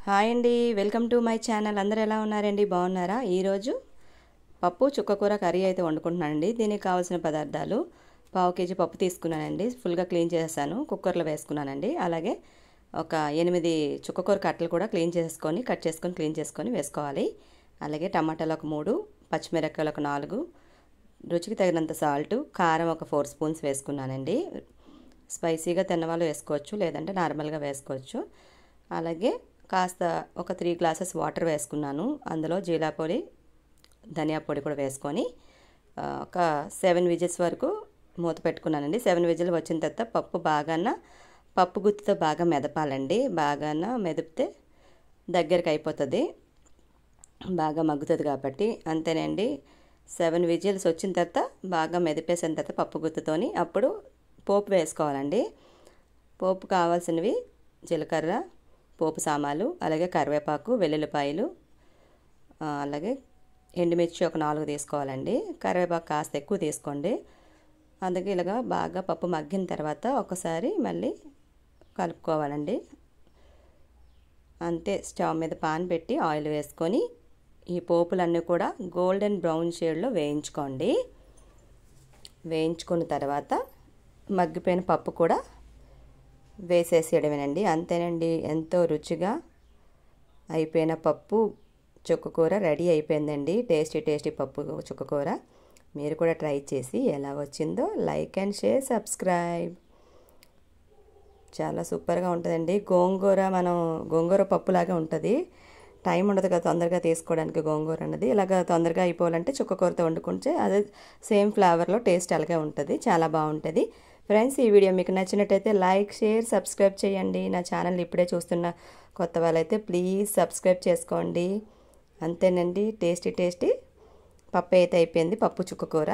Hi అండి, welcome to my channel. అందరూ ఎలా ఉన్నారండి? బాగున్నారా? ఈరోజు పప్పు చుక్కకూర కర్రీ అయితే వండుకుంటున్నానండి. దీనికి కావాల్సిన పదార్థాలు: పావు కేజీ పప్పు తీసుకున్నానండి, ఫుల్గా క్లీన్ చేశాను, కుక్కర్లో వేసుకున్నానండి. అలాగే ఒక 8 చుక్కకూర కట్టలు కూడా కట్ చేసుకొని క్లీన్ చేసుకొని వేసుకోవాలి. అలాగే టమాటాలు ఒక 3, పచ్చిమిరపకాయలు ఒక 4, రుచికి తగినంత సాల్ట్, కారం ఒక 4 స్పూన్స్ వేసుకున్నానండి. స్పైసీగా తిన్నవాళ్ళు వేసుకోవచ్చు, లేదంటే నార్మల్గా వేసుకోవచ్చు. అలాగే కాస్త ఒక 3 గ్లాసెస్ వాటర్ వేసుకున్నాను. అందులో జీరా పొడి, ధనియా పొడి కూడా వేసుకొని ఒక 7 విజిల్స్ వరకు మూత పెట్టుకున్నానండి. 7 విజిల్ వచ్చిన తర్వాత పప్పు గుత్తితో బాగా మెదపాలండి. బాగా మెదిపితే దగ్గరికి అయిపోతుంది, బాగా మగ్గుతుంది కాబట్టి. అంతేనండి. 7 విజిల్స్ వచ్చిన తర్వాత బాగా మెదిపేసిన తర్వాత పప్పు గుత్తితోని అప్పుడు పోపు వేసుకోవాలండి. పోపు కావాల్సినవి: జీలకర్ర, పోపు సామాలు, అలాగే కరివేపాకు, వెల్లుల్లిపాయలు, అలాగే ఎండుమిర్చి ఒక 4 తీసుకోవాలండి. కరివేపాకు కాస్త ఎక్కువ తీసుకోండి. అందుకే ఇలాగా బాగా పప్పు మగ్గిన తర్వాత ఒకసారి మళ్ళీ కలుపుకోవాలండి. అంతే. స్టవ్ మీద పాన్ పెట్టి ఆయిల్ వేసుకొని ఈ పోపులన్నీ కూడా గోల్డెన్ బ్రౌన్ షేడ్లో వేయించుకోండి. వేయించుకున్న తర్వాత మగ్గిపోయిన పప్పు కూడా వేసేసేయడమేనండి. అంతేనండి. ఎంతో రుచిగా అయిపోయిన పప్పు చుక్కకూర రెడీ అయిపోయిందండి. టేస్టీ పప్పు చుక్కకూర. మీరు కూడా ట్రై చేసి ఎలా వచ్చిందో లైక్ అండ్ షేర్, సబ్స్క్రైబ్. చాలా సూపర్గా ఉంటుందండి. గోంగూర పప్పులాగా ఉంటుంది. టైం ఉండదు కదా తొందరగా తీసుకోవడానికి గోంగూర అన్నది. ఇలాగ తొందరగా అయిపోవాలంటే చుక్కకూరతో వండుకుంటే అదే సేమ్ ఫ్లేవర్లో టేస్ట్ అలాగే ఉంటుంది. చాలా బాగుంటుంది. ఫ్రెండ్స్, ఈ వీడియో మీకు నచ్చినట్టయితే లైక్, షేర్, సబ్స్క్రైబ్ చేయండి. నా ఛానల్ ఇప్పుడే చూస్తున్న కొత్త వాళ్ళైతే ప్లీజ్ సబ్స్క్రైబ్ చేసుకోండి. అంతేనండి. టేస్టీ పప్పు అయితే అయిపోయింది. పప్పు చుక్కకూర.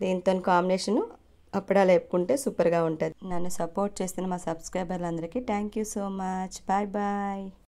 దీంతో కాంబినేషను అప్పడాలు వేపుకుంటే సూపర్గా ఉంటుంది. నన్ను సపోర్ట్ చేస్తున్న మా సబ్స్క్రైబర్లందరికీ thank you so much. Bye bye.